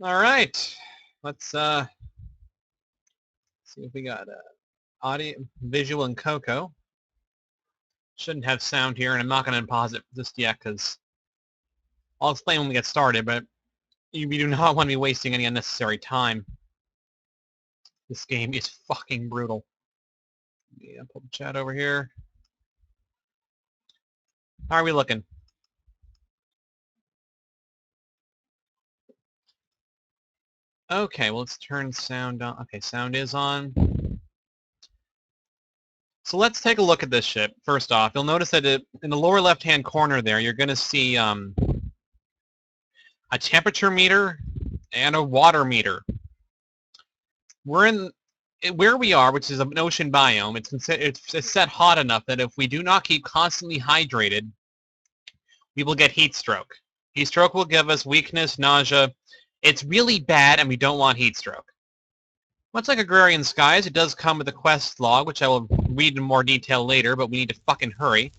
All right, let's see if we got audio, visual, and Coco. Shouldn't have sound here, and I'm not going to pause it just yet because I'll explain when we get started. But you do not want to be wasting any unnecessary time. This game is fucking brutal. Yeah, pull the chat over here. How are we looking? Okay, well, let's turn sound on. Okay, sound is on. So let's take a look at this ship. First off, you'll notice that in the lower left-hand corner there, you're going to see a temperature meter and a water meter. We're in where we are, which is an ocean biome. It's set hot enough that if we do not keep constantly hydrated, we will get heat stroke. Heat stroke will give us weakness, nausea. It's really bad, and we don't want heat stroke. Much like Agrarian Skies, it does come with a quest log, which I will read in more detail later, but we need to fucking hurry.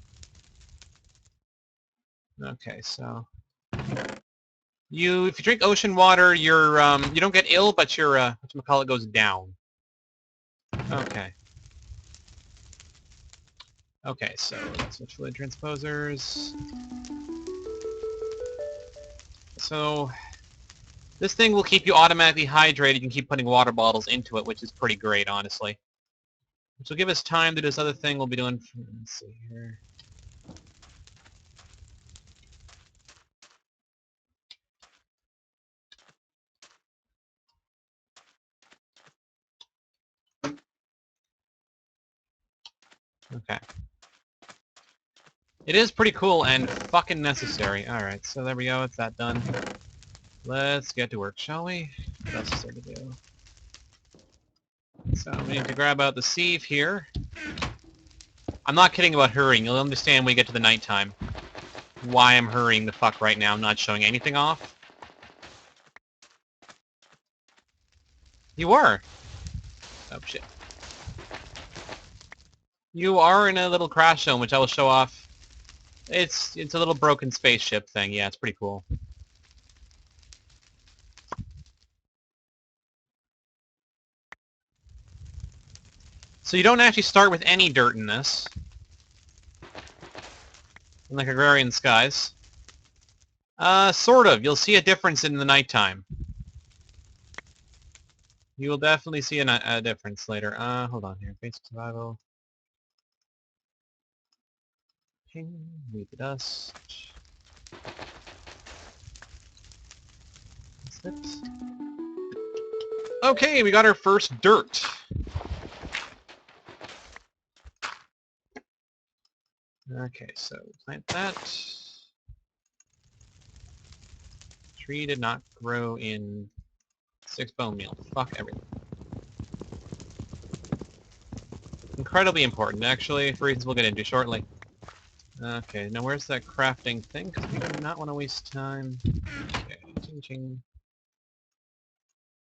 Okay, so if you drink ocean water, you're you don't get ill, but your whatchamacallit goes down. Okay. Okay, so let's switch fluid transposers. So this thing will keep you automatically hydrated. You can keep putting water bottles into it, which is pretty great, honestly. Which will give us time to do this other thing we'll be doing. Let's see here. Okay. It is pretty cool and fucking necessary. Alright, so there we go. It's that done. Let's get to work, shall we? What else is there to do? So we need to grab out the sieve here. I'm not kidding about hurrying. You'll understand when we get to the nighttime why I'm hurrying the fuck right now. I'm not showing anything off. You are. Oh, shit. You are in a little crash zone, which I will show off. It's a little broken spaceship thing. Yeah, it's pretty cool. So you don't actually start with any dirt in this. Like Agrarian Skies. Sort of. You'll see a difference in the nighttime. You will definitely see a difference later. Hold on here. Basic survival. Ping. Leave the dust. Slips. Okay, we got our first dirt. Okay, so plant that. Tree did not grow in 6 bone meal. Fuck everything. Incredibly important, actually, for reasons we'll get into shortly. Okay, now where's that crafting thing? Because we do not want to waste time. Okay, ching ching.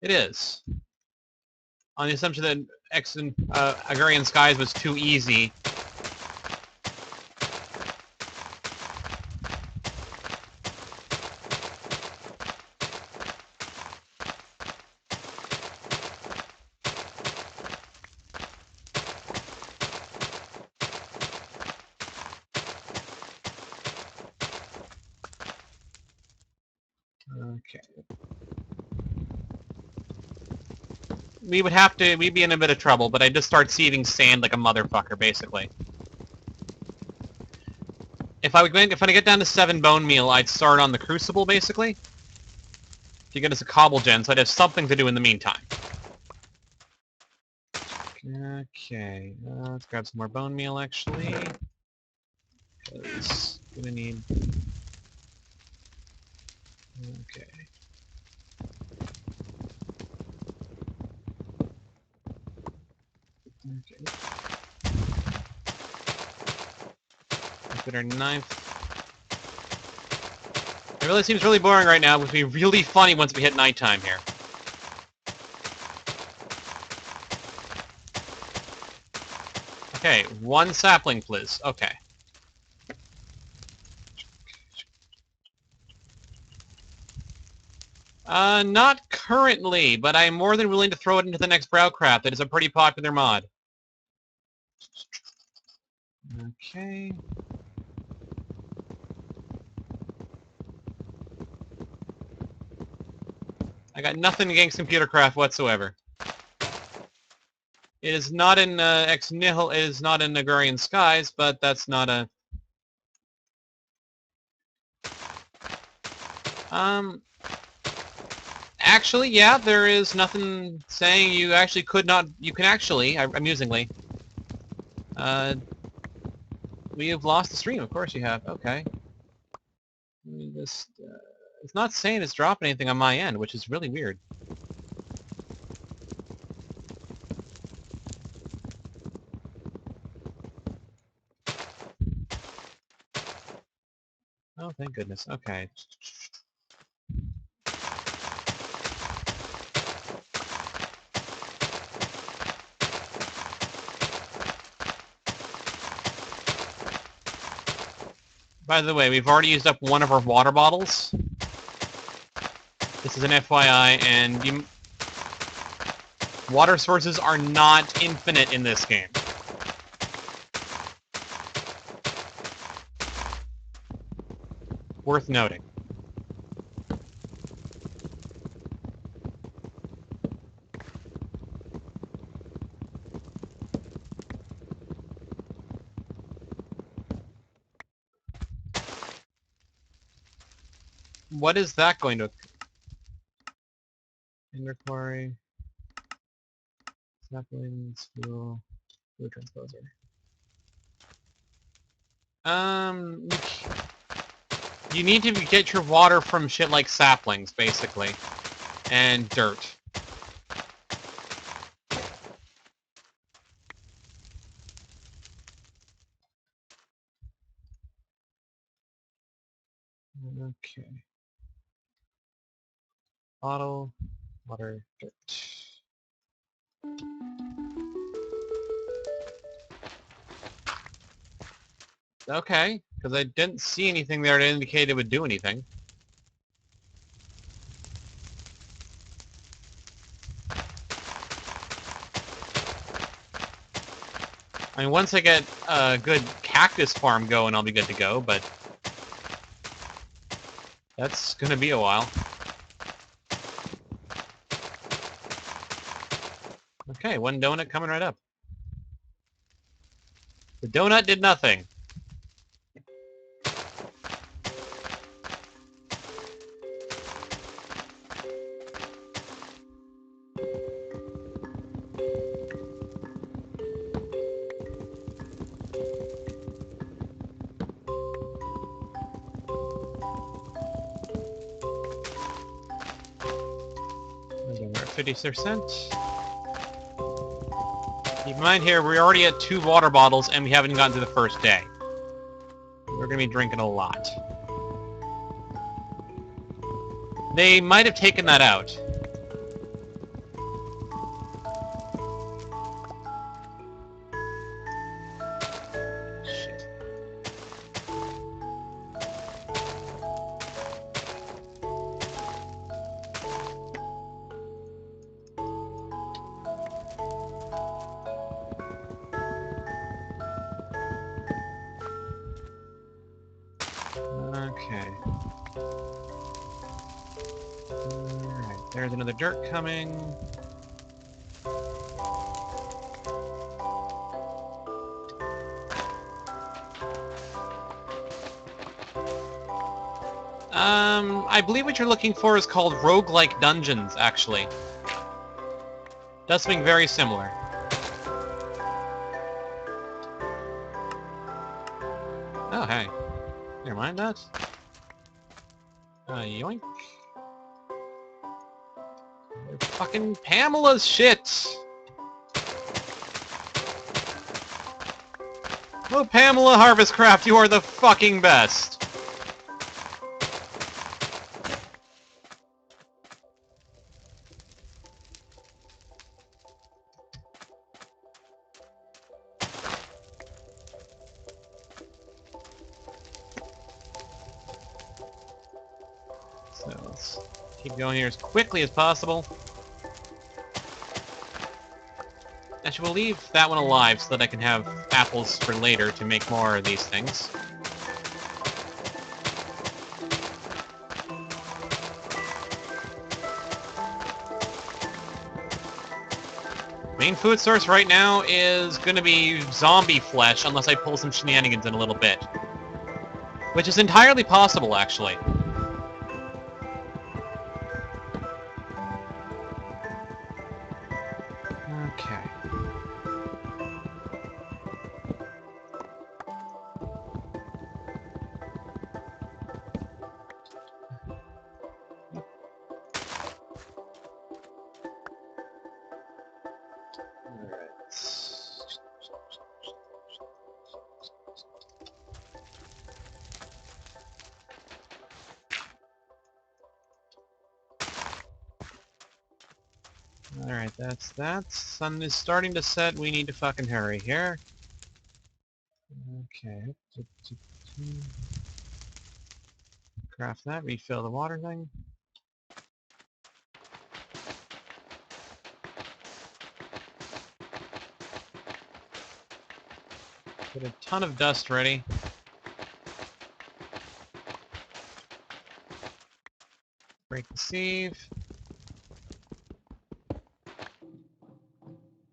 It is. On the assumption that Agrarian Skies was too easy. Okay. We'd be in a bit of trouble, but I just start sieving sand like a motherfucker, basically. If I get down to 7 bone meal, I'd start on the crucible, basically. To get us a cobble gen, so I'd have something to do in the meantime. Okay, let's grab some more bone meal, actually. Because gonna need... Okay. Okay. Let's get our knife. It really seems really boring right now, but it'll be really funny once we hit nighttime here. Okay, 1 sapling, please. Okay. Not currently, but I'm more than willing to throw it into the next Browcraft. It is a pretty popular mod. Okay. I got nothing against computer craft whatsoever. It is not in Ex Nihil. It is not in Agrarian Skies, but that's not a. Actually, yeah, there is nothing saying you actually could not. You can actually, amusingly. We have lost the stream. Of course you have. Okay. Let me just. It's not saying it's dropping anything on my end, which is really weird. Oh, thank goodness. Okay. By the way, we've already used up one of our water bottles. This is an FYI, and water sources are not infinite in this game. Worth noting. What is that going to... Inventory... Saplings, fuel... Fuel transposer. You need to get your water from shit like saplings, basically. And dirt. Okay. Bottle, water, dirt. Okay, because I didn't see anything there to indicate it would do anything. I mean, once I get a good cactus farm going, I'll be good to go, but that's gonna be a while. Okay, one donut coming right up. The donut did nothing. Okay, we're at 50%. Keep in mind here, we're already at 2 water bottles and we haven't gotten to the first day. We're gonna be drinking a lot. They might have taken that out. Shit. Okay. Alright, there's another dirt coming. I believe what you're looking for is called roguelike dungeons, actually. Does something very similar. Oh, hey. Never mind that. Yoink. Fucking Pamela's shit! Oh, Pamela Harvestcraft, you are the fucking best! So, let's Let's keep going here as quickly as possible. Actually, we'll leave that one alive so that I can have apples for later to make more of these things. Main food source right now is going to be zombie flesh, unless I pull some shenanigans in a little bit. Which is entirely possible, actually. Okay. Alright, that's that. Sun is starting to set. We need to fucking hurry here. Okay. Craft that. Refill the water thing. Get a ton of dust ready. Break the sieve.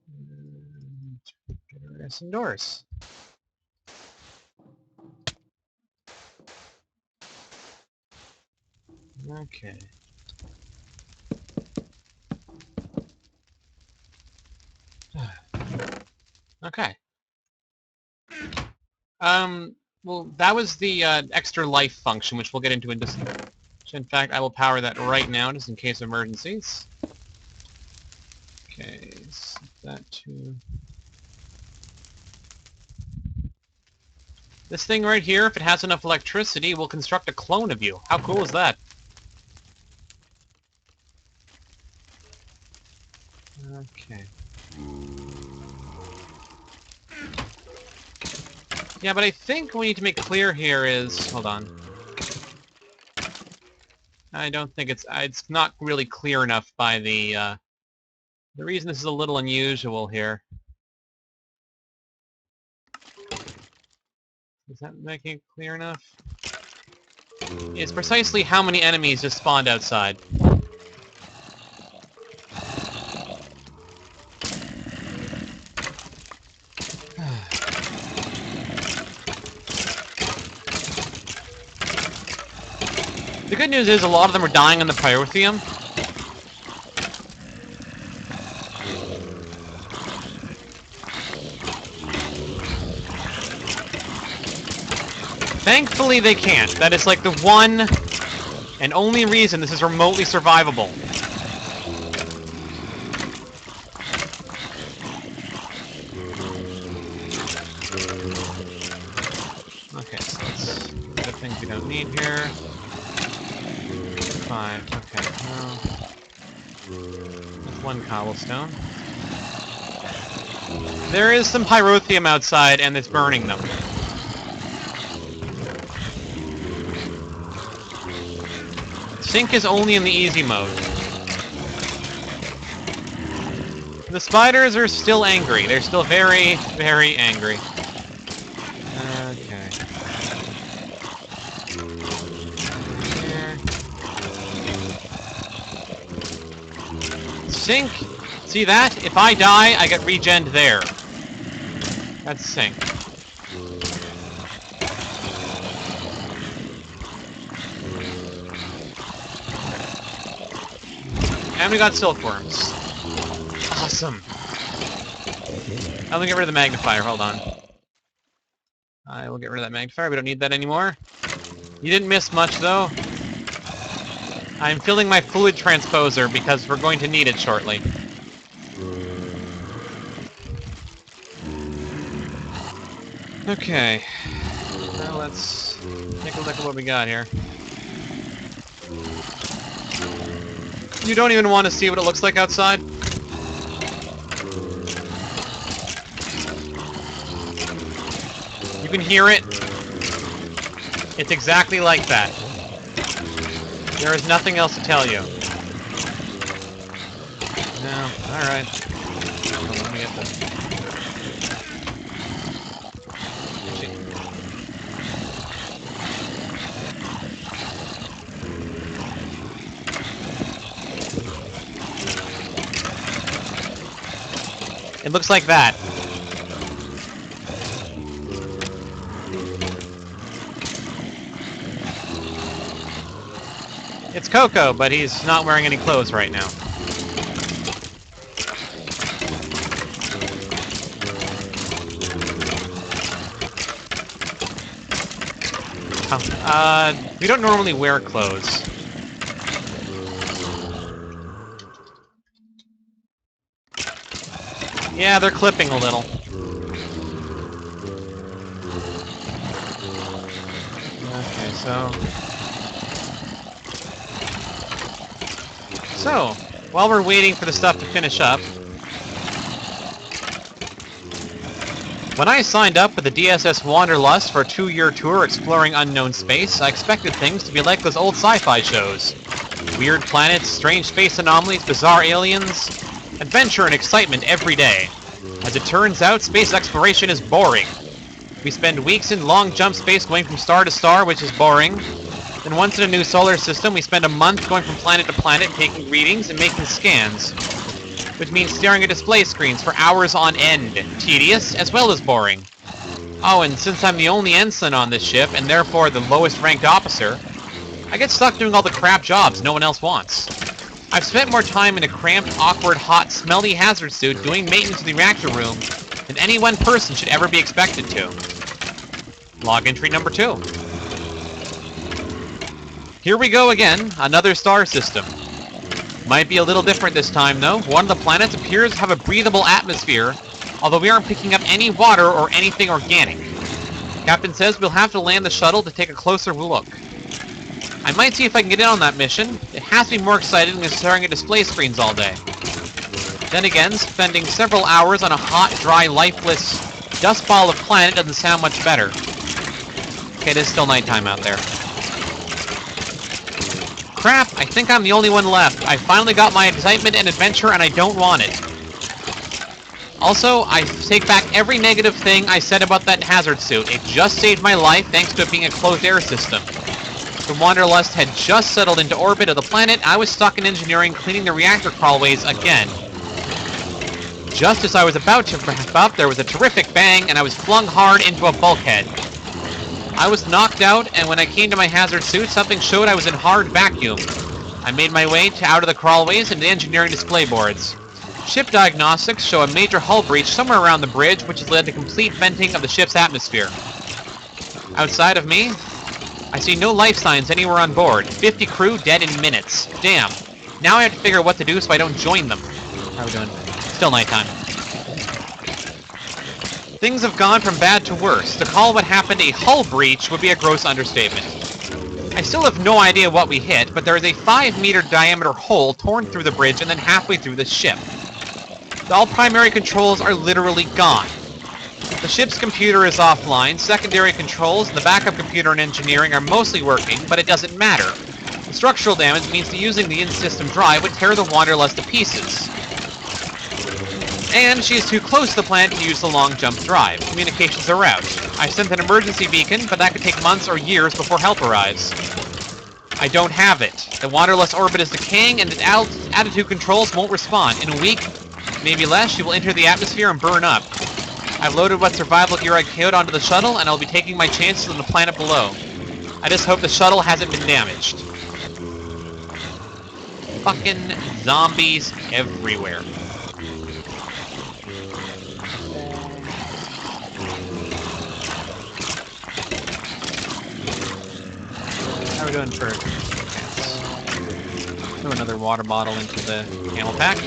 And get our ass indoors. Okay. Okay. Well, that was the extra life function, which we'll get into in just... In fact, I will power that right now, just in case of emergencies. Okay, set that to... This thing right here, if it has enough electricity, will construct a clone of you. How cool is that? Okay. Yeah, but I think what we need to make clear here is... Hold on. I don't think it's not really clear enough by the reason this is a little unusual here. Is that making it clear enough? Is precisely how many enemies just spawned outside. The good news is a lot of them are dying on the pyrotheum. Thankfully they can't. That is like the one and only reason this is remotely survivable. Okay, so let's get the things we don't need here. 5, okay, well, 1 cobblestone. There is some pyrotheum outside and it's burning them. Sink is only in the easy mode. The spiders are still angry. They're still very, very angry. Okay. Here. Sink. See that? If I die, I get regened there. That's sink. And we got silkworms. Awesome. I'm gonna get rid of the magnifier, hold on. I will get rid of that magnifier, we don't need that anymore. You didn't miss much though. I'm filling my fluid transposer because we're going to need it shortly. Okay. Now let's take a look at what we got here. You don't even want to see what it looks like outside? You can hear it. It's exactly like that. There is nothing else to tell you. No, alright. Let me get this. It looks like that. It's Coco, but he's not wearing any clothes right now. We don't normally wear clothes. Yeah, they're clipping a little. Okay, So, while we're waiting for the stuff to finish up, when I signed up with the DSS Wanderlust for a 2-year tour exploring unknown space, I expected things to be like those old sci-fi shows. Weird planets, strange space anomalies, bizarre aliens, adventure and excitement every day. As it turns out, space exploration is boring. We spend weeks in long jump space going from star to star, which is boring. Then once in a new solar system, we spend a month going from planet to planet, taking readings and making scans. Which means staring at display screens for hours on end. Tedious, as well as boring. Oh, and since I'm the only ensign on this ship, and therefore the lowest ranked officer, I get stuck doing all the crap jobs no one else wants. I've spent more time in a cramped, awkward, hot, smelly hazard suit doing maintenance in the reactor room than any one person should ever be expected to. Log entry number 2. Here we go again, another star system. Might be a little different this time, though. One of the planets appears to have a breathable atmosphere, although we aren't picking up any water or anything organic. Captain says we'll have to land the shuttle to take a closer look. I might see if I can get in on that mission. It has to be more exciting than staring at display screens all day. Then again, spending several hours on a hot, dry, lifeless dust ball of planet doesn't sound much better. Okay, it is still nighttime out there. Crap, I think I'm the only one left. I finally got my excitement and adventure and I don't want it. Also, I take back every negative thing I said about that hazard suit. It just saved my life thanks to it being a closed air system. The Wanderlust had just settled into orbit of the planet. I was stuck in engineering cleaning the reactor crawlways again. Just as I was about to wrap up, there was a terrific bang and I was flung hard into a bulkhead. I was knocked out, and when I came to my hazard suit, something showed I was in hard vacuum. I made my way out of the crawlways and the engineering display boards. Ship diagnostics show a major hull breach somewhere around the bridge, which has led to complete venting of the ship's atmosphere. Outside of me, I see no life signs anywhere on board. 50 crew dead in minutes. Damn. Now I have to figure out what to do so I don't join them. How are we doing? Still nighttime. Things have gone from bad to worse. To call what happened a hull breach would be a gross understatement. I still have no idea what we hit, but there is a 5-meter diameter hole torn through the bridge and then halfway through the ship. All primary controls are literally gone. The ship's computer is offline, secondary controls, and the backup computer and engineering are mostly working, but it doesn't matter. The structural damage means that using the in-system drive would tear the Wanderlust to pieces. And she is too close to the planet to use the long jump drive. Communications are out. I sent an emergency beacon, but that could take months or years before help arrives. I don't have it. The Wanderlust orbit is decaying, and its attitude controls won't respond. In a week, maybe less, she will enter the atmosphere and burn up. I've loaded what survival gear I could onto the shuttle, and I'll be taking my chances on the planet below. I just hope the shuttle hasn't been damaged. Fucking zombies everywhere. How are we doing for pants? Throw another water bottle into the camel pack.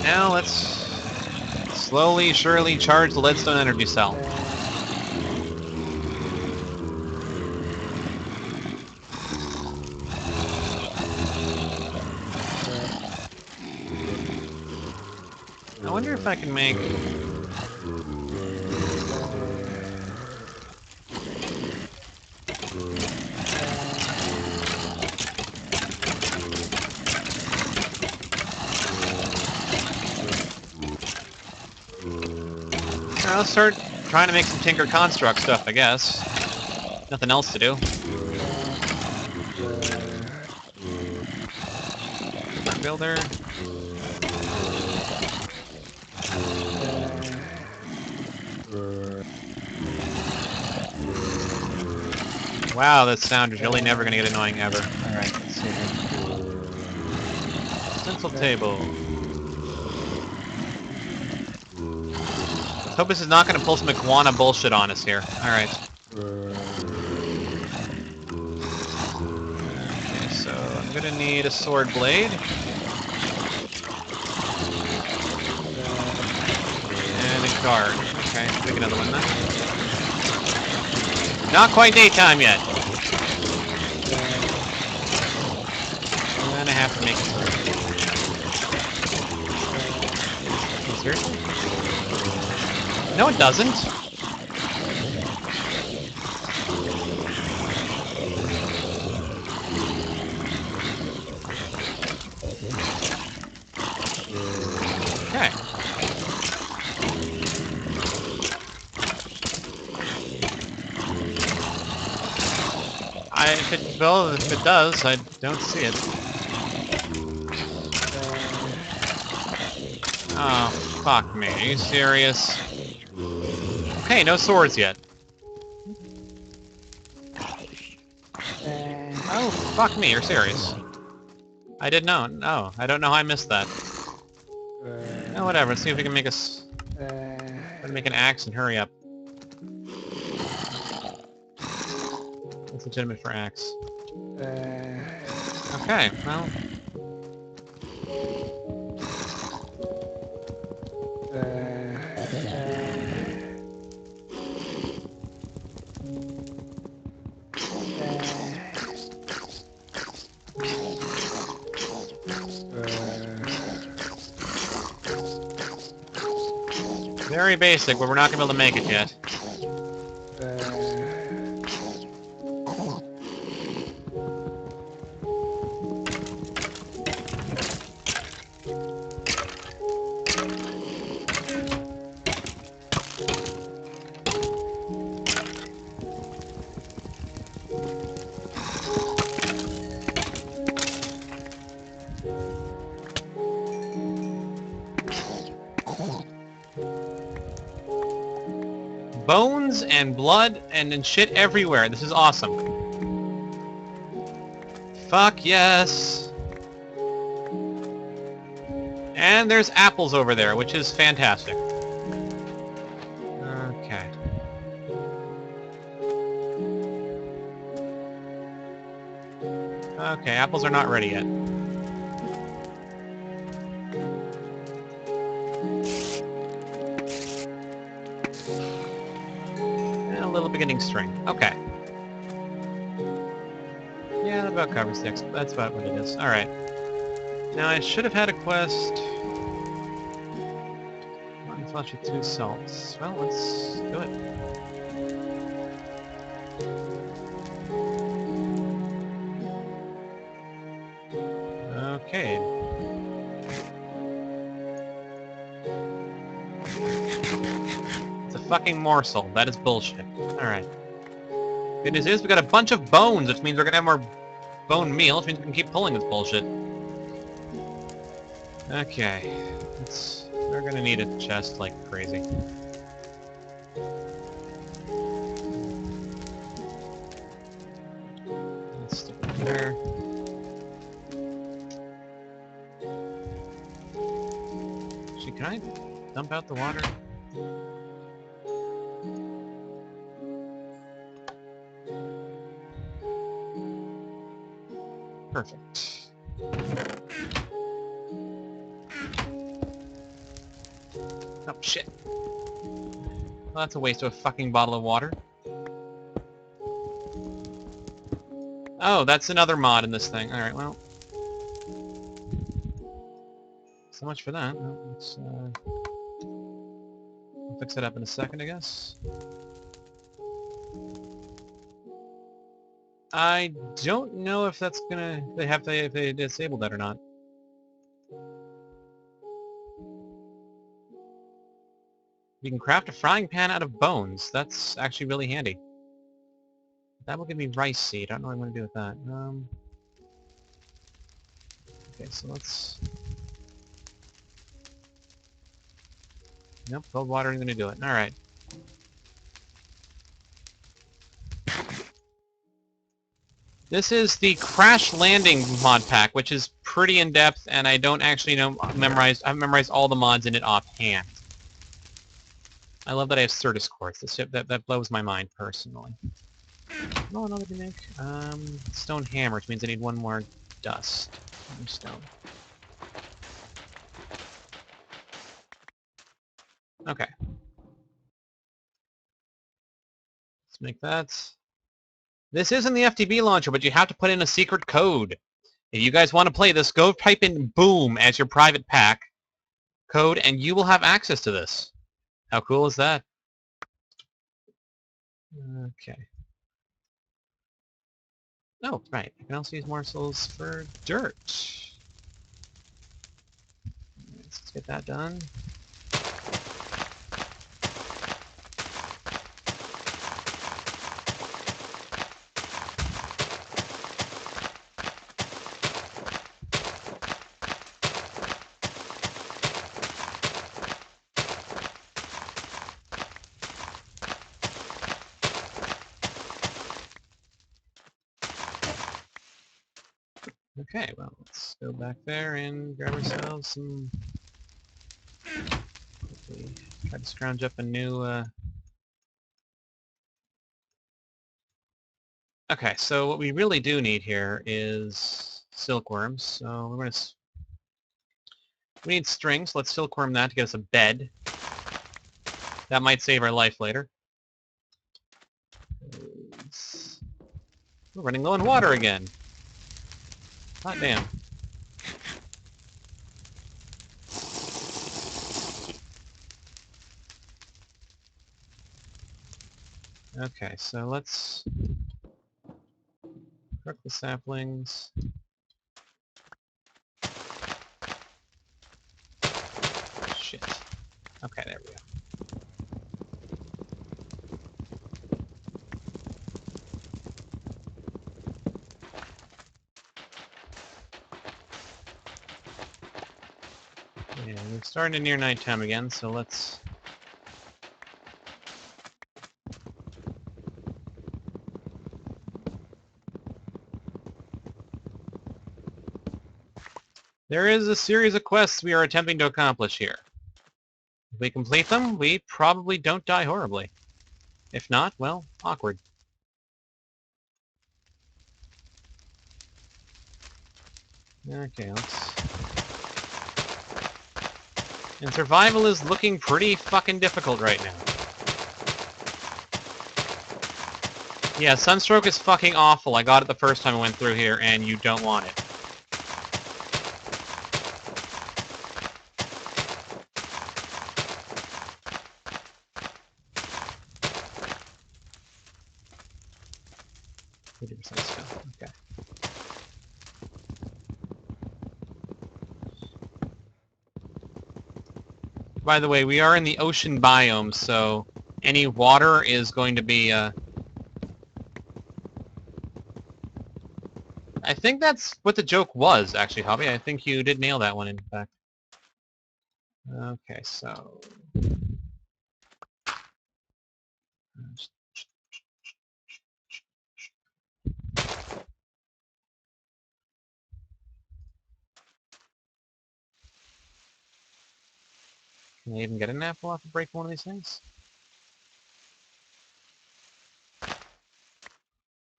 Now let's slowly, surely charge the leadstone energy cell. wonder if I can make... I'll start trying to make some Tinker Construct stuff, I guess. Nothing else to do. Smart builder. Wow, this sound is really never gonna get annoying ever. Alright, let's see here. Stencil table. Let's hope this is not gonna pull some iguana bullshit on us here. Alright. Okay, so I'm gonna need a sword blade. And a guard. Okay, pick another one then. Not quite daytime yet. And then I have to make it through. Seriously? No, it doesn't. Okay. If it does, I don't see it. Oh, fuck me. Are you serious? Okay, no swords yet. Oh, fuck me, you're serious. I didn't know. No, I don't know how I missed that. Oh, whatever. Let's see if we can make us... make an axe and hurry up. That's legitimate for axe. Okay, well... Very basic, but we're not gonna be able to make it yet. Bones and blood and shit everywhere. This is awesome. Fuck yes. And there's apples over there, which is fantastic. Okay. Okay, apples are not ready yet. And a little beginning string. Okay. Yeah, that about covers the that's about what it is. Alright. Now I should have had a quest... One flesh with 2 salts. Well, let's do it. Okay. It's a fucking morsel. That is bullshit. Alright. Good news is we got a bunch of bones, which means we're gonna have more bone meal, which means we can keep pulling this bullshit. Okay. We're gonna need a chest like crazy. Let's stick it there. Actually, can I dump out the water? Perfect. Oh, shit. Well, that's a waste of a fucking bottle of water. Oh, that's another mod in this thing. Alright, well. So much for that. Let's fix it up in a second, I guess. I don't know if that's gonna... if they disabled that or not. You can craft a frying pan out of bones. That's actually really handy. That will give me rice seed. I don't know what I'm going to do with that. Okay, so let's... Nope, cold water isn't going to do it. Alright. This is the Crash Landing mod pack, which is pretty in-depth, and I don't actually I've memorized all the mods in it offhand. I love that I have Certus quartz. That blows my mind, personally. Oh, another gimmick. Stone hammer, which means I need one more dust. More stone. Okay. Let's make that. This isn't the FTB launcher, but you have to put in a secret code. If you guys want to play this, go type in BOOM as your private pack code, and you will have access to this. How cool is that? Okay. Oh, right. I can also use morsels for dirt. Let's get that done. Okay, well, let's go back there and grab ourselves some... Hopefully try to scrounge up a new... Okay, so what we really do need here is silkworms. So we're going to... We need strings. Let's silkworm that to get us a bed. That might save our life later. We're running low on water again. Hot damn. Okay, so let's cook the saplings. Shit. Okay, there we go. Yeah, we're starting to near nighttime again, so let's... There is a series of quests we are attempting to accomplish here. If we complete them, we probably don't die horribly. If not, well, awkward. Okay, let's... And survival is looking pretty fucking difficult right now. Yeah, Sunstroke is fucking awful. I got it the first time I went through here, and you don't want it. Okay. By the way, we are in the ocean biome, so any water is going to be, I think that's what the joke was, actually, Hobby. I think you did nail that one, in fact. Okay, so... Can I even get an apple off of breaking one of these things?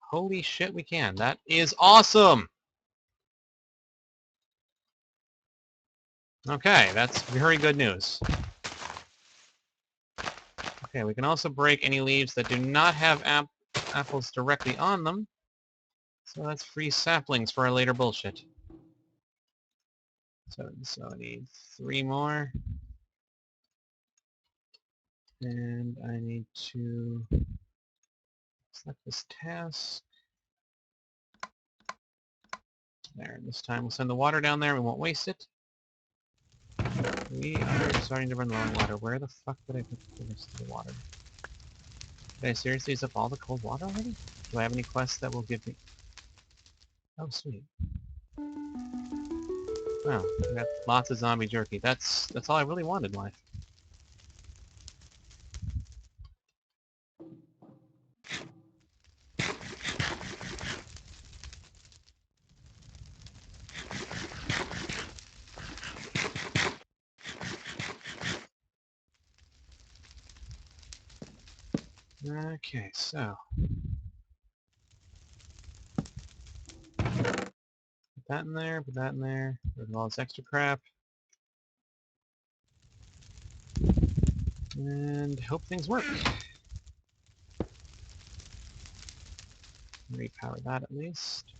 Holy shit, we can. That is awesome! Okay, that's very good news. Okay, we can also break any leaves that do not have apples directly on them. So that's free saplings for our later bullshit. So I need 3 more. And I need to select this task. There, this time we'll send the water down there. We won't waste it. We are starting to run low on water. Where the fuck did I put the rest of the water? Did I seriously use up all the cold water already? Do I have any quests that will give me... Oh, sweet. Oh, we got lots of zombie jerky. That's all I really wanted in life. Okay, so... Put that in there, put that in there. Rid of all this extra crap. And hope things work. Repower that at least.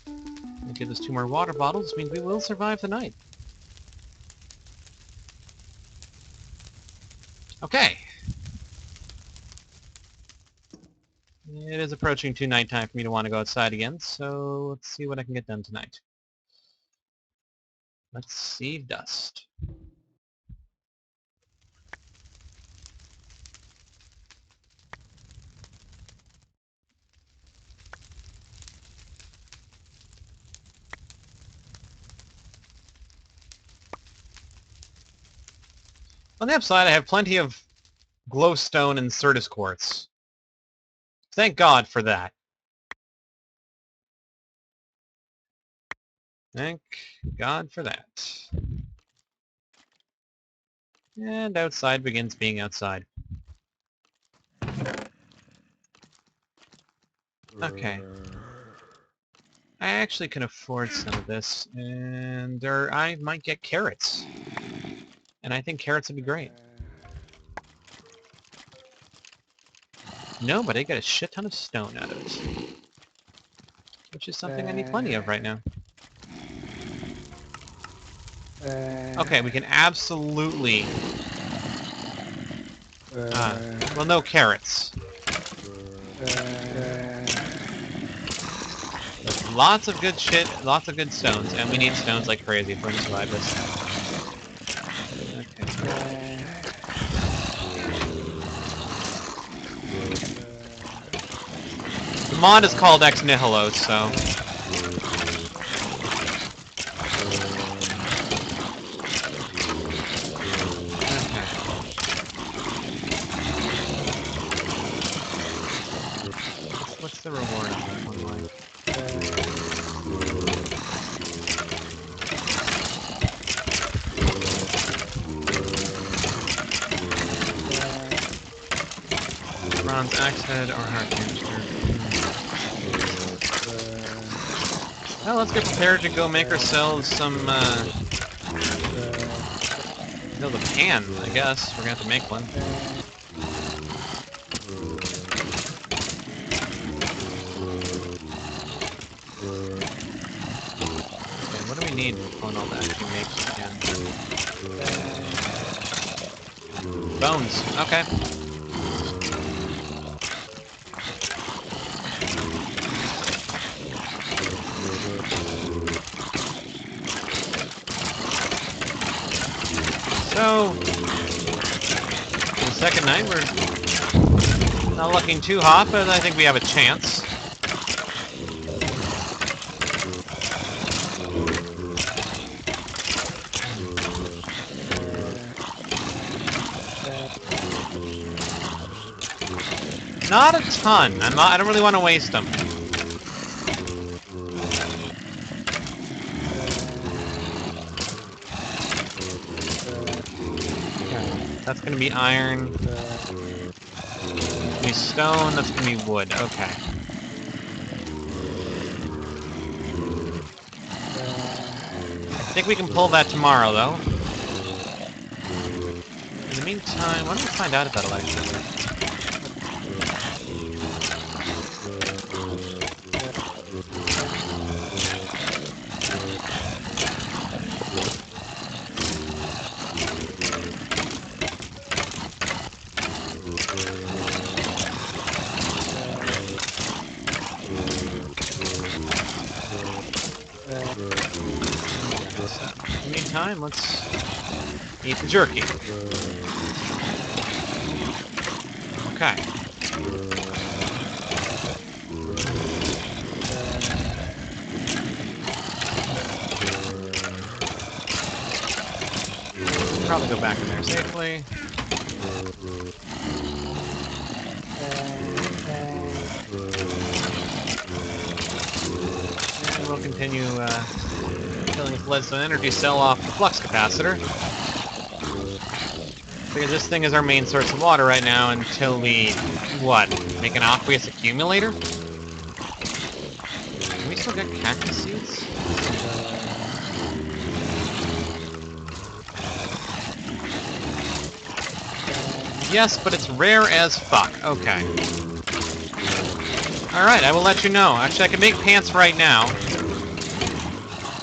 And give us 2 more water bottles, means we will survive the night. Okay. It is approaching to nighttime for me to want to go outside again, so let's see what I can get done tonight. Let's see dust. On the upside, I have plenty of glowstone and Certus quartz. Thank God for that. Thank God for that. And outside begins being outside. Okay. I actually can afford some of this, and I might get carrots. And I think carrots would be great. No, but I get a shit ton of stone out of it. Which is something I need plenty of right now. Okay, we can absolutely... well, no carrots. But lots of good shit, lots of good stones, and we need stones like crazy if we're gonna survive this. Okay. The mod is called Ex Nihilo, so... What's the reward on that one like? Bronze axe head or heart hamster. Well, let's get prepared to go make ourselves some, build a pan, I guess. We're gonna have to make one. Okay, what do we need for funnel to actually make the pan? Bones, okay. So, the second night, we're not looking too hot, but I think we have a chance. Not a ton. I don't really want to waste them. That's gonna be iron. That's gonna be stone. That's gonna be wood. Okay. I think we can pull that tomorrow, though. In the meantime, why don't we find out about electricity? meantime, let's eat the jerky. Okay. Probably go back in there safely. And we'll continue filling with leadstone energy cell off the flux capacitor. Because this thing is our main source of water right now until we, what, make an aqueous accumulator? Can we still get cactus seeds? Yes, but it's rare as fuck. Okay. Alright, I will let you know. Actually, I can make pants right now.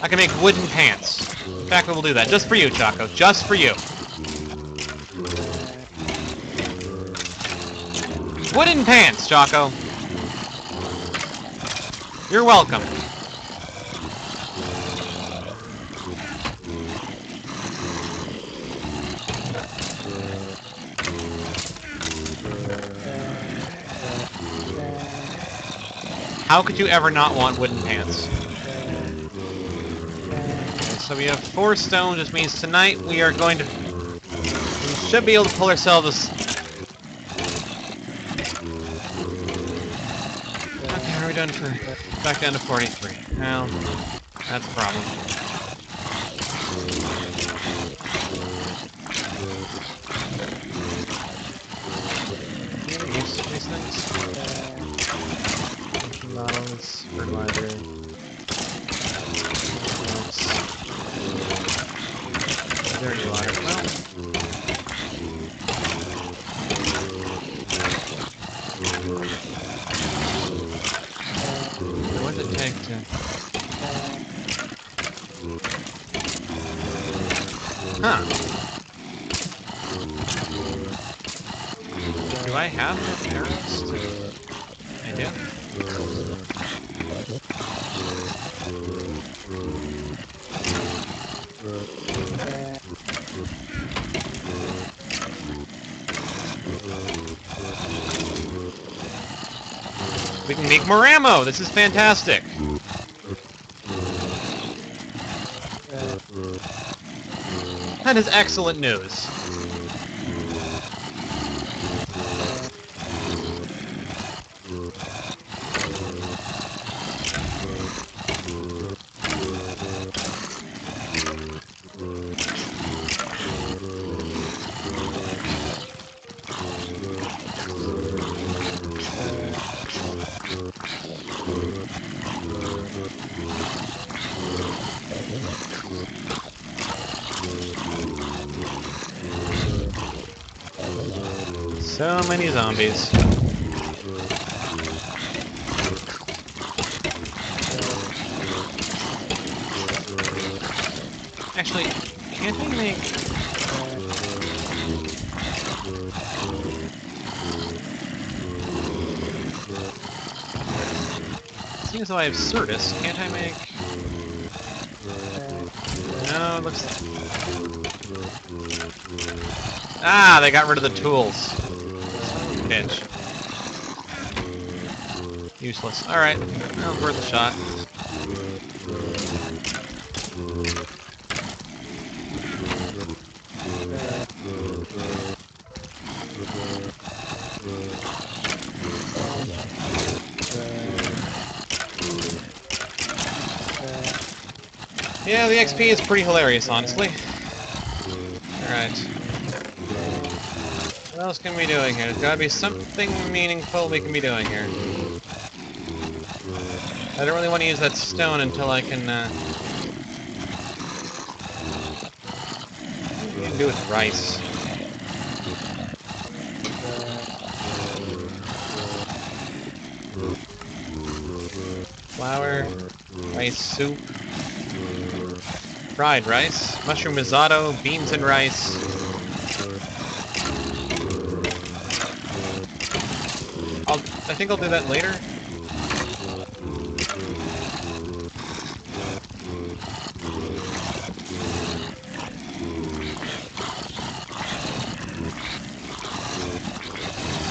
I can make wooden pants. In fact, we will do that. Just for you, Choco. Just for you. Wooden pants, Choco. You're welcome. How could you ever not want wooden pants? Okay, so we have 4 stone, which means tonight we are going to... We should be able to pull ourselves... Okay, are we done for... Back down to 43. Well, that's a problem. Use these things. Bottles, fertilizer. Dirty water. Well. What does it take to... Huh. Do I have enough arrows to... I do. We can make more ammo! This is fantastic! That is excellent news. So many zombies. Actually, can't we make... Seeing as though I have Certus, can't I make... No, it looks like... Ah, they got rid of the tools. Bitch. Useless. Alright, that was worth a shot. Yeah, the XP is pretty hilarious, honestly. Alright. What else can we be doing here? There's gotta be something meaningful we can be doing here. I don't really want to use that stone until I can, what can you do with rice? Flour, rice soup, fried rice, mushroom risotto, beans and rice. I think I'll do that later.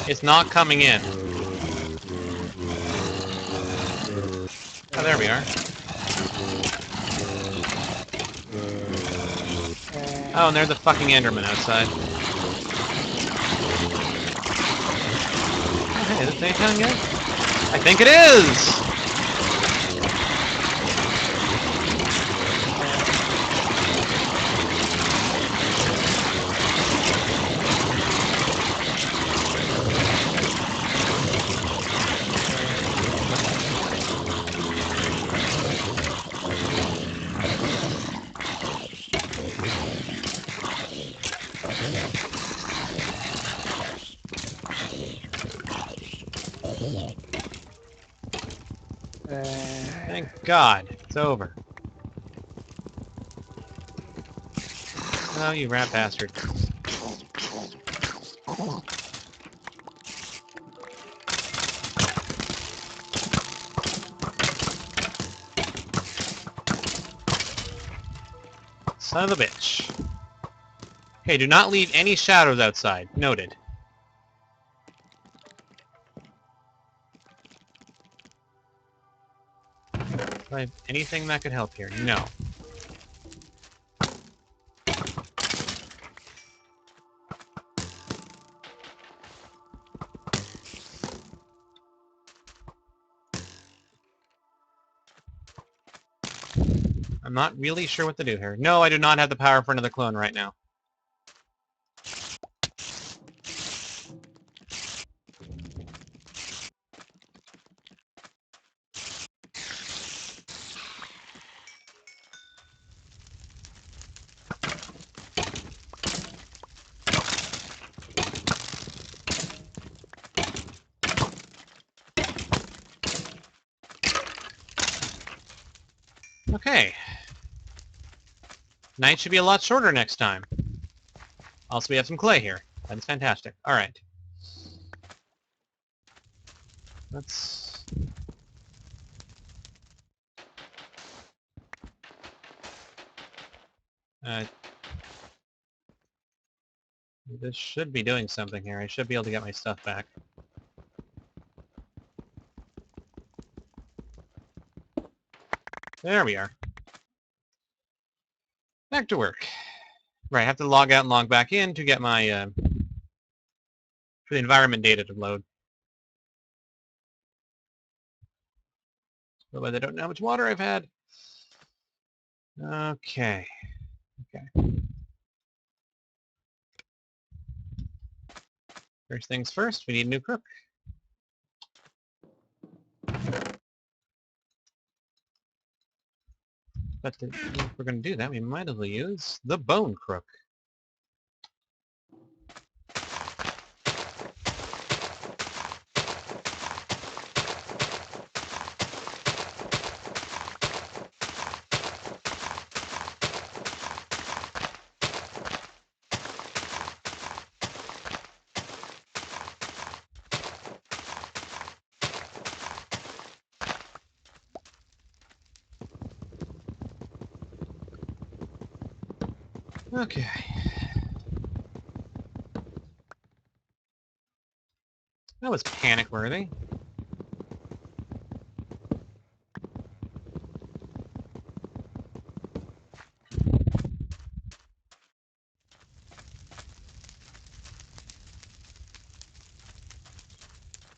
It's not coming in. Oh, there we are. Oh, and there's a fucking Enderman outside. Oh, hey, is it daytime yet? I think it is! Thank God. It's over. Oh, you rat bastard. Son of a bitch. Okay, do not leave any shadows outside. Noted. Do I have anything that could help here? No. I'm not really sure what to do here. No, I do not have the power for another clone right now. Okay. Night should be a lot shorter next time. Also, we have some clay here. That is fantastic. Alright. Let's... this should be doing something here. I should be able to get my stuff back. There we are. Back to work. Right, I have to log out and log back in to get my, for the environment data to load. Otherwise I don't know how much water I've had. Okay. Okay. First things first, we need a new cook. But if we're going to do that, we might as well use the bone crook. Okay. That was panic-worthy.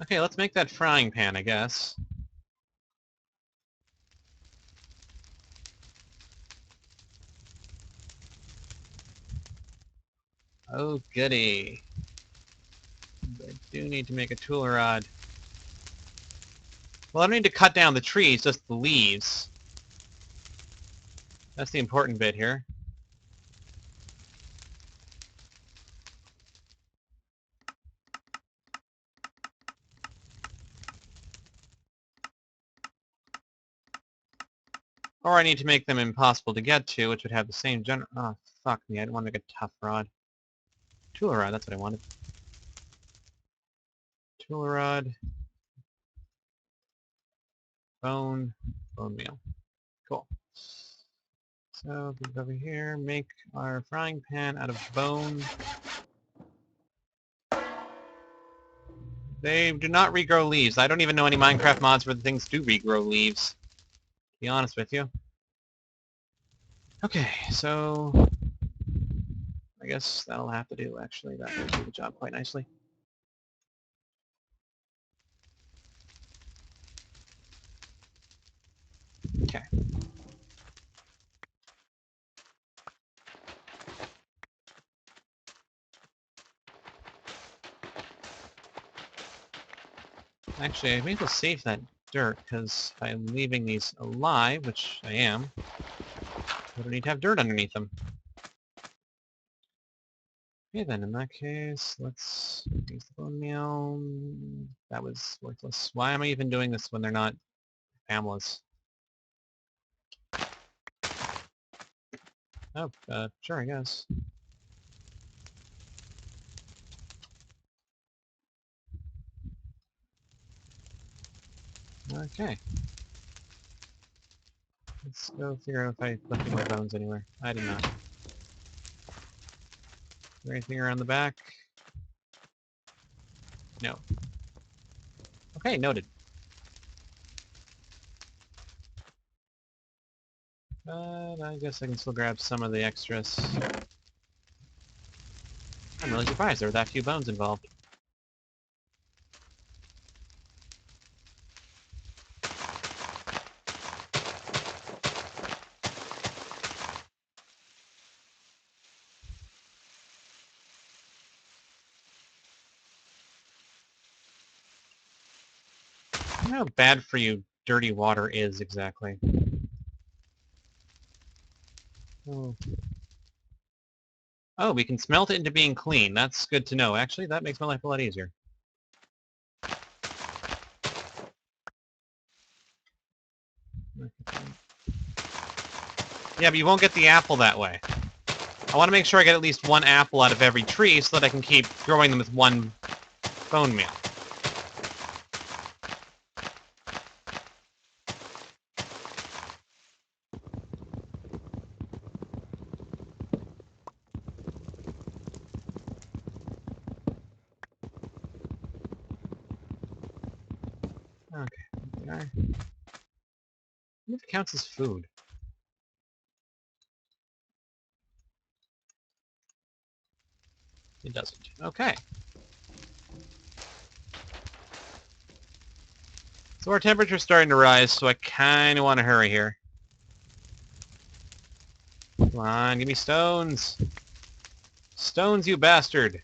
Okay, let's make that frying pan, I guess. Oh, goody. I do need to make a tool rod. Well, I don't need to cut down the trees, just the leaves. That's the important bit here. Or I need to make them impossible to get to, which would have the same general... Oh, fuck me, I didn't want to make a tough rod. Tool rod, that's what I wanted. Tool rod. Bone. Bone meal. Cool. So, go over here, make our frying pan out of bone. They do not regrow leaves. I don't even know any Minecraft mods where the things do regrow leaves, to be honest with you. Okay, so I guess that'll have to do, actually. That will do the job quite nicely. Okay. Actually, I may as well save that dirt, because if I'm leaving these alive, which I am, I don't need to have dirt underneath them. Okay then, in that case, let's use the bone meal. That was worthless. Why am I even doing this when they're not Pamela's? Oh, sure, I guess. Okay. Let's go figure out if I left any more bones anywhere. I did not. Is there anything around the back? No. Okay, noted. But I guess I can still grab some of the extras. I'm really surprised there were that few bones involved. I don't know how bad for you dirty water is exactly. Oh. Oh, we can smelt it into being clean. That's good to know. Actually, that makes my life a lot easier. Yeah, but you won't get the apple that way. I want to make sure I get at least one apple out of every tree so that I can keep growing them with one bone meal. Okay, there. I wonder if it counts as food. It doesn't. Okay. So our temperature's starting to rise, so I kind of want to hurry here. Come on, give me stones. Stones, you bastard.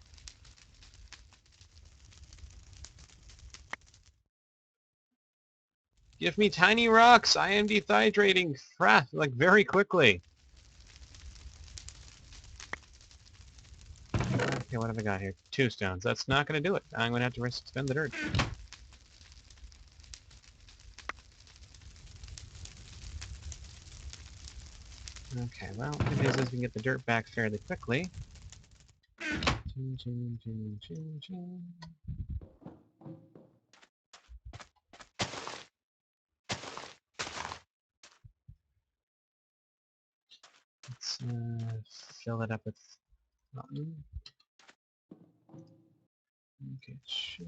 Give me tiny rocks. I am dehydrating like very quickly. Okay, what have I got here? 2 stones. That's not going to do it. I'm going to have to spend the dirt. Okay, well, the good news is we can get the dirt back fairly quickly. Let's fill it up with rotten. Okay, sure.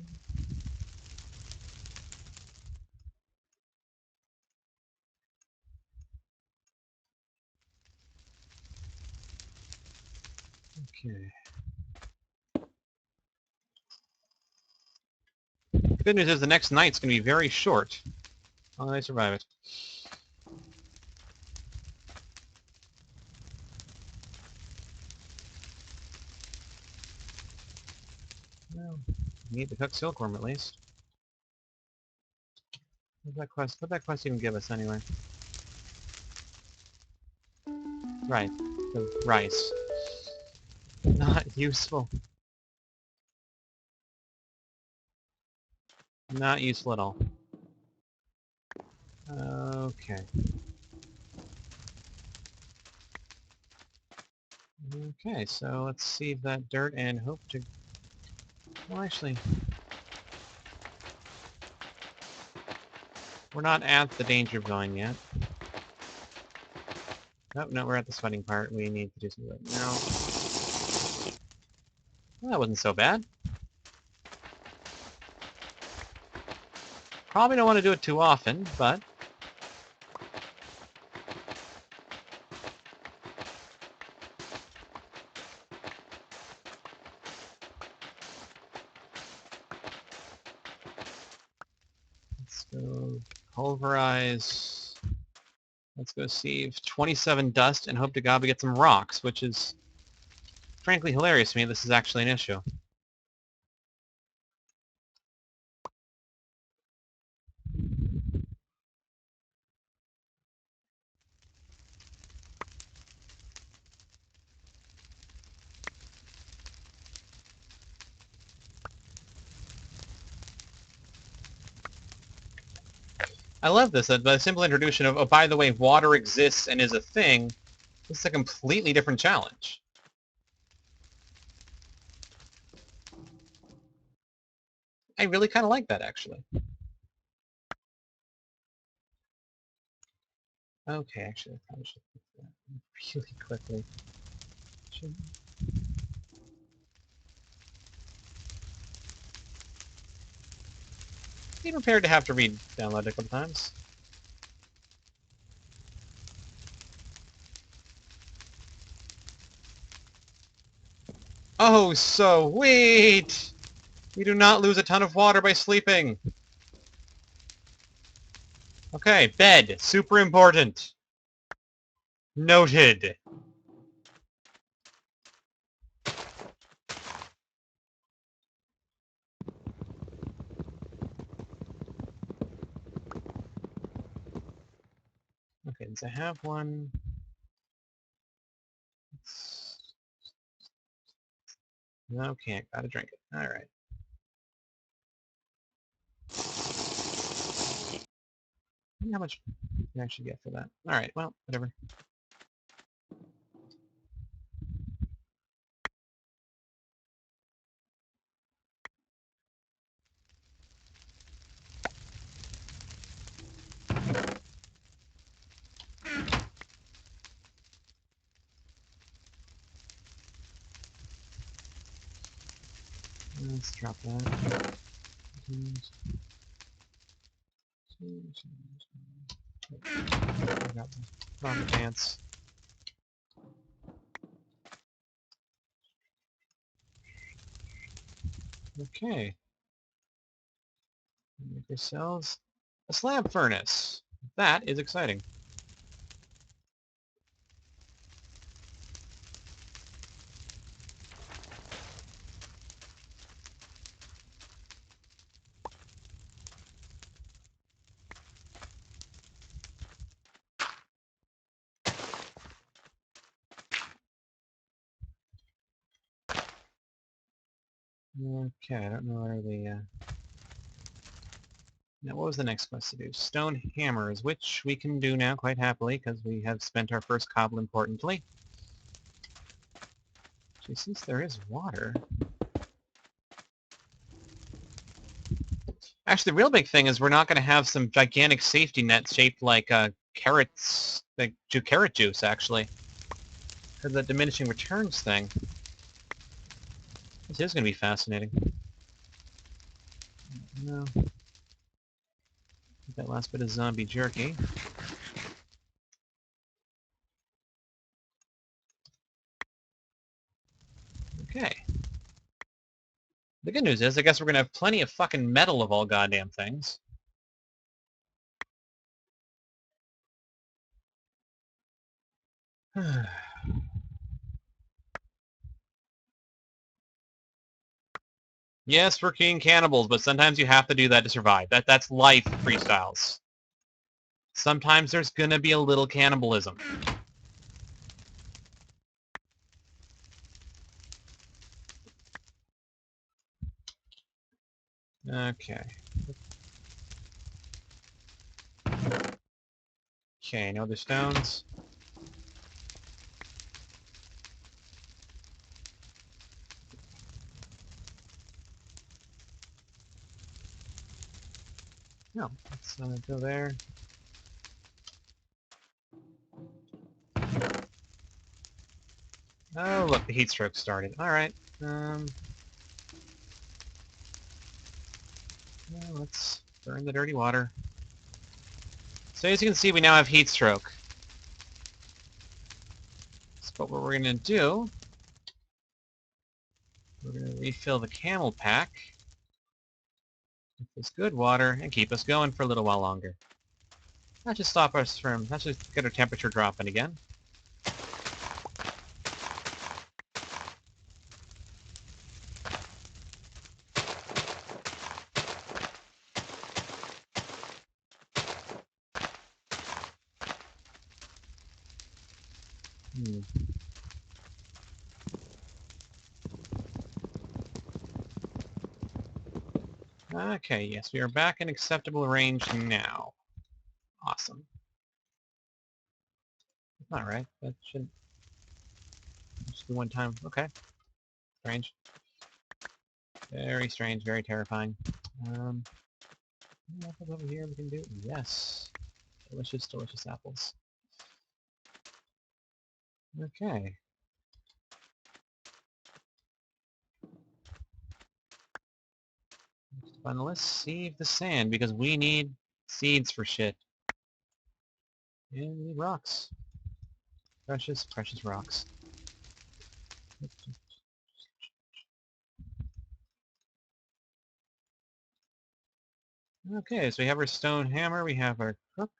Okay. The good news is the next night's going to be very short. How did I survive it? Well, need to cook silkworm at least. What's that quest? What that quest even give us anyway? Right. The rice. Not useful. Not useful at all. Okay. Okay, so let's save that dirt and hope to... Well, actually... We're not at the danger zone yet. Oh, no, we're at the sweating part. We need to do something right now. Well, that wasn't so bad. Probably don't want to do it too often, but... Let's go pulverize. Let's go save 27 dust and hope to God we get some rocks, which is frankly hilarious to me. This is actually an issue. I love this, the simple introduction of, oh, by the way, water exists and is a thing. This is a completely different challenge. I really kind of like that, actually. Okay, actually, I probably should fix that really quickly. Be prepared to have to re-download it a couple times. Oh, so wait! We do not lose a ton of water by sleeping. Okay, bed. Super important. Noted. Okay, does I have one? No, can't. Gotta drink it. Alright. How much can I actually get for that? Alright, well, whatever. Let's drop that. Drop the pants. Okay. Make ourselves a slab furnace. That is exciting. Okay, I don't know where the... Now, what was the next quest to do? Stone hammers, which we can do now quite happily, because we have spent our first cobble importantly. Actually, since there is water... Actually, the real big thing is we're not going to have some gigantic safety net shaped like carrots, like carrot juice, actually. For the diminishing returns thing. This is going to be fascinating. No. That last bit of zombie jerky. Okay. The good news is, I guess we're going to have plenty of fucking metal of all goddamn things. Yes, we're king cannibals, but sometimes you have to do that to survive. That's life freestyles. Sometimes there's gonna be a little cannibalism. Okay. Okay, no other stones. No, let's go there. Oh, look, the heat stroke started. Alright. Let's Burn the dirty water. So as you can see, we now have heat stroke. But what we're going to do, we're going to refill the camel pack with this good water and keep us going for a little while longer. That should stop us from, that should get our temperature dropping again. Okay, yes, we are back in acceptable range now. Awesome. Alright, that should just do one time. Okay. Strange. Very strange, very terrifying. Any apples over here we can do? Yes. Delicious, delicious apples. Okay. Fun, let's save the sand because we need seeds for shit. And we need rocks. Precious, precious rocks. Okay, so we have our stone hammer, we have our crook.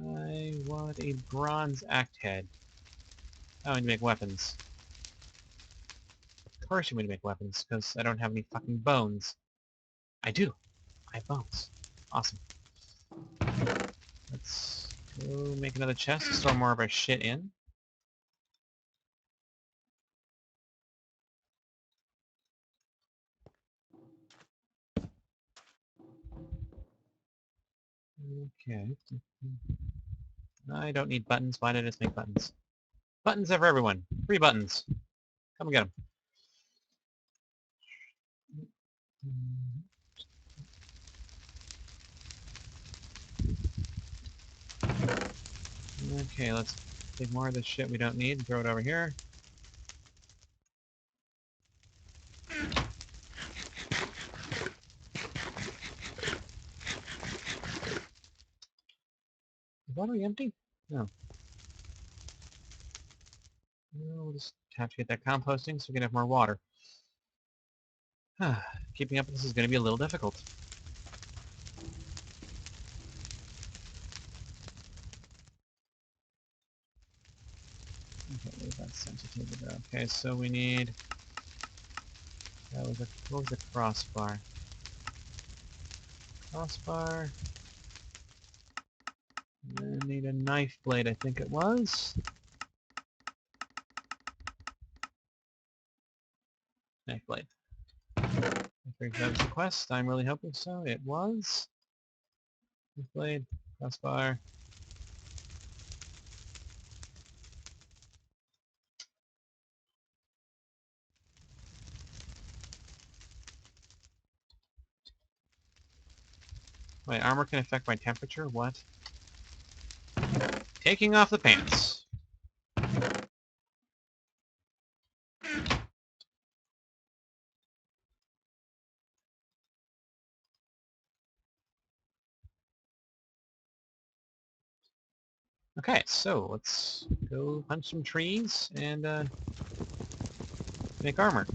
I want a bronze axe head. Oh, I need to make weapons. Of course you need to make weapons, because I don't have any fucking bones. I do. I have bones. Awesome. Let's go make another chest to store more of our shit in. Okay. I don't need buttons. Why did I just make buttons? Buttons are for everyone. Free buttons. Come and get them. Okay, let's take more of this shit we don't need and throw it over here. Is that already empty? No. No, we'll just have to get that composting so we can have more water. Keeping up with this is going to be a little difficult. Okay, leave that sensitivity there. Okay, so we need... That was a, what was a crossbar? Crossbar. And then need a knife blade, I think it was. Knife blade. I think that was the quest. I'm really hoping so. It was. Knife blade, crossbar. Wait, armor can affect my temperature? What? Taking off the pants. Okay, so let's go punch some trees and make armor.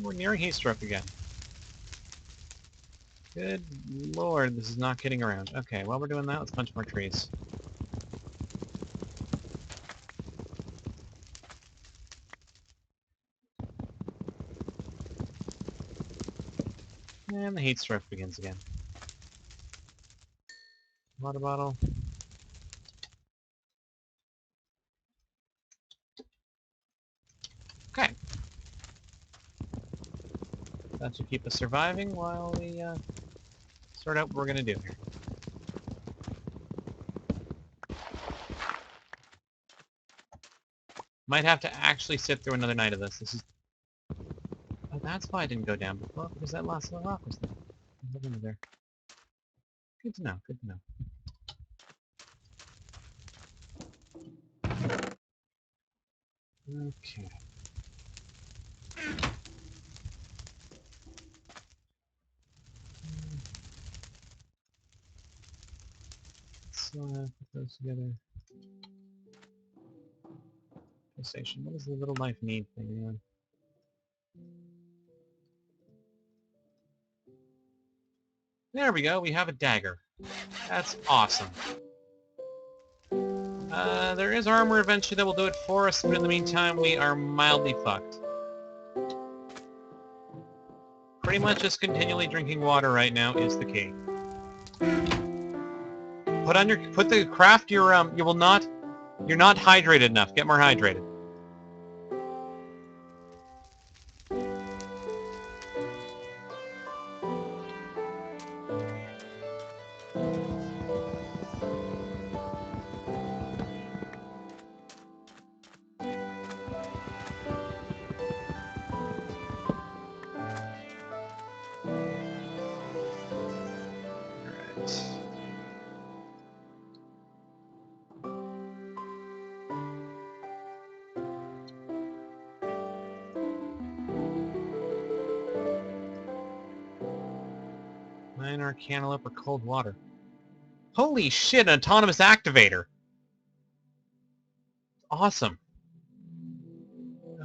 We're nearing heat stroke again. Good lord, this is not getting around. Okay, while we're doing that, let's punch more trees. And the heat stroke begins again. Water bottle. Okay. That should keep us surviving while we sort out what we're going to do here. Might have to actually sit through another night of this. This is... Oh, that's why I didn't go down before, because that last little rock was there. Look under there. Good to know, good to know. Okay. Let's put those together. Station. What does the little knife need thing anyway? There we go, we have a dagger. That's awesome. There is armor eventually that will do it for us, but in the meantime we are mildly fucked. Pretty much just continually drinking water right now is the key. You're not hydrated enough. Get more hydrated. Minor cantaloupe or cold water. Holy shit, an autonomous activator. Awesome.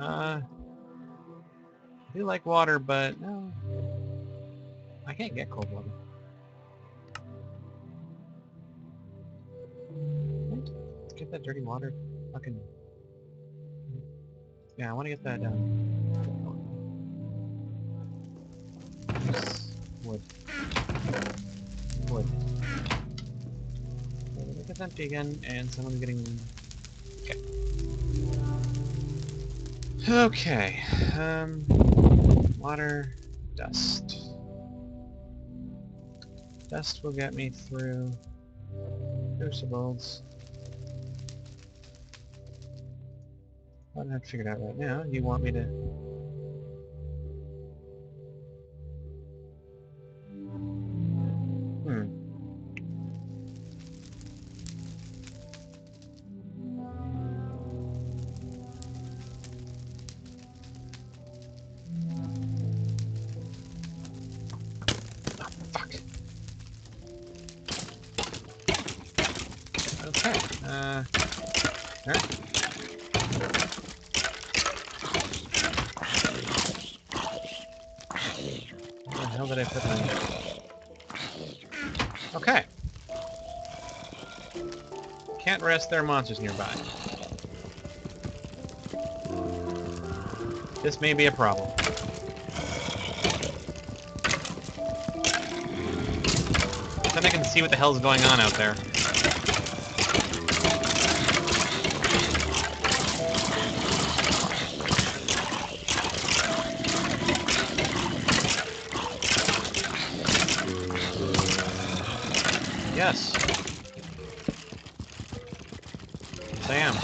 I do like water, but no. I can't get cold water. What? Let's get that dirty water. Fucking... Yeah, I want to get that, wood. Wood. So look at that empty again, and someone's getting... Okay. Okay. Water, dust. Dust will get me through crucibles. I don't have to figure it out right now. You want me to... Okay, there. Where the hell did I put my... Okay. Can't rest, there are monsters nearby. This may be a problem. Then I can see what the hell's going on out there. Yes. Yes, I am.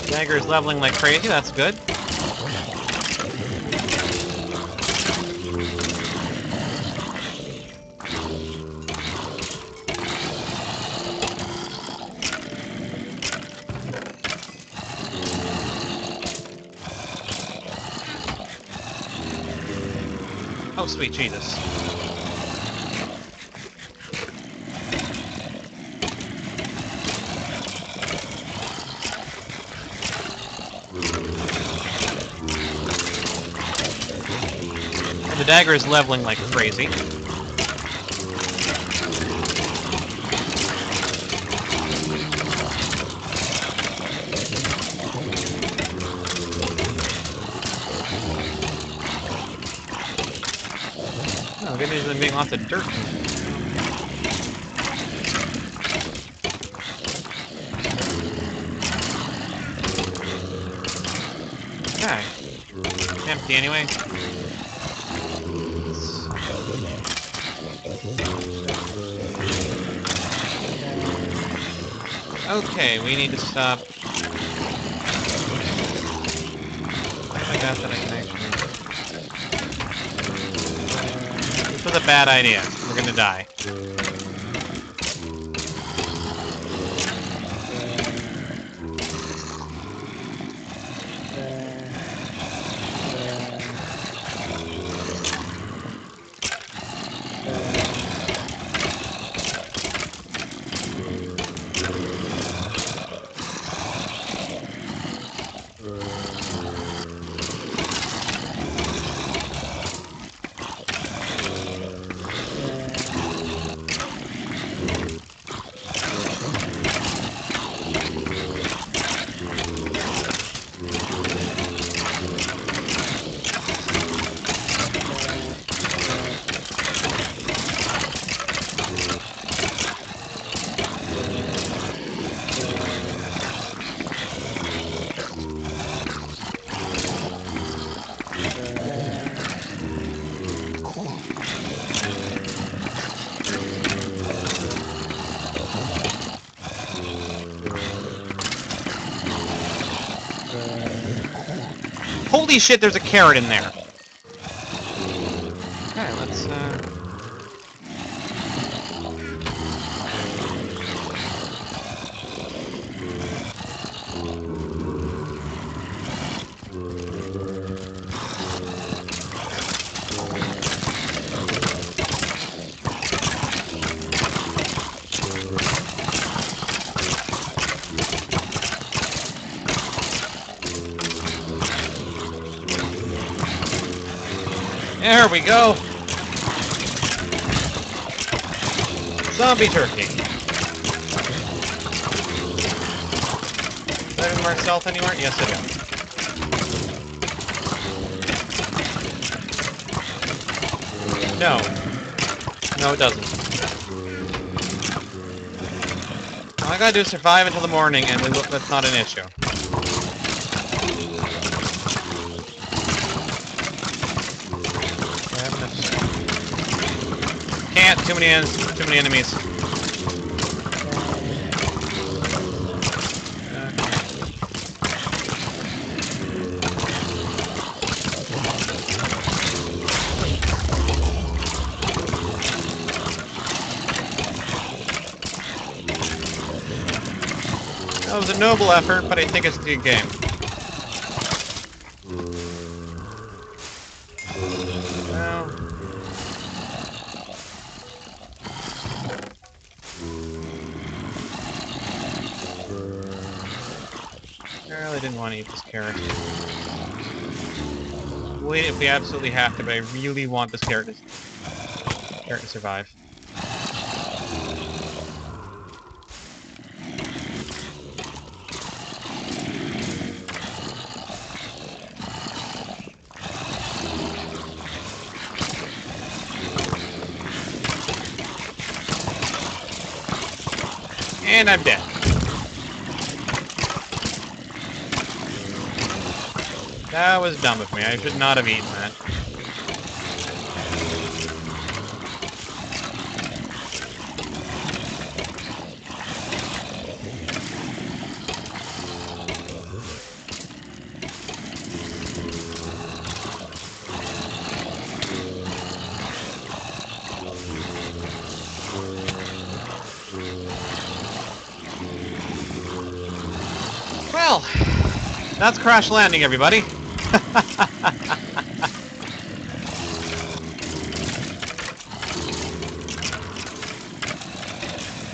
Dagger is leveling like crazy, that's good. Oh, sweet Jesus. And the dagger is leveling like crazy. Oh, good news I'm getting lots of dirt. empty anyway. Okay, we need to stop. I got that I can actually. This was a bad idea. We're gonna die. Holy shit, there's a carrot in there. Okay, let's, There we go! Zombie turkey. Do I have more stealth anywhere? Yes, I do. No. No, it doesn't. All I gotta do is survive until the morning, and that's not an issue. Can't. Too many enemies. That was a noble effort, but I think it's a good game. I really didn't want to eat this carrot. Wait if we absolutely have to, but I really want this carrot to survive. And I'm dead. That was dumb of me. I should not have eaten that. Well, that's crash landing, everybody.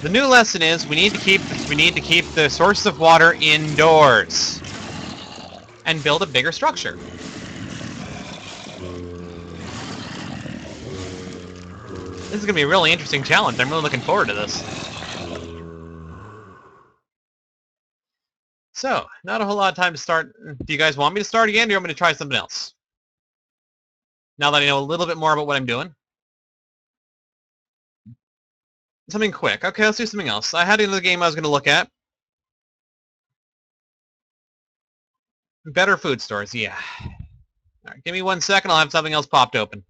The new lesson is we need to keep the sources of water indoors and build a bigger structure. This is going to be a really interesting challenge. I'm really looking forward to this. So, not a whole lot of time to start. Do you guys want me to start again, or do you want me to try something else? Now that I know a little bit more about what I'm doing. Something quick. Okay, let's do something else. I had another game I was going to look at. Better food stores, yeah. All right, give me 1 second. I'll have something else popped open.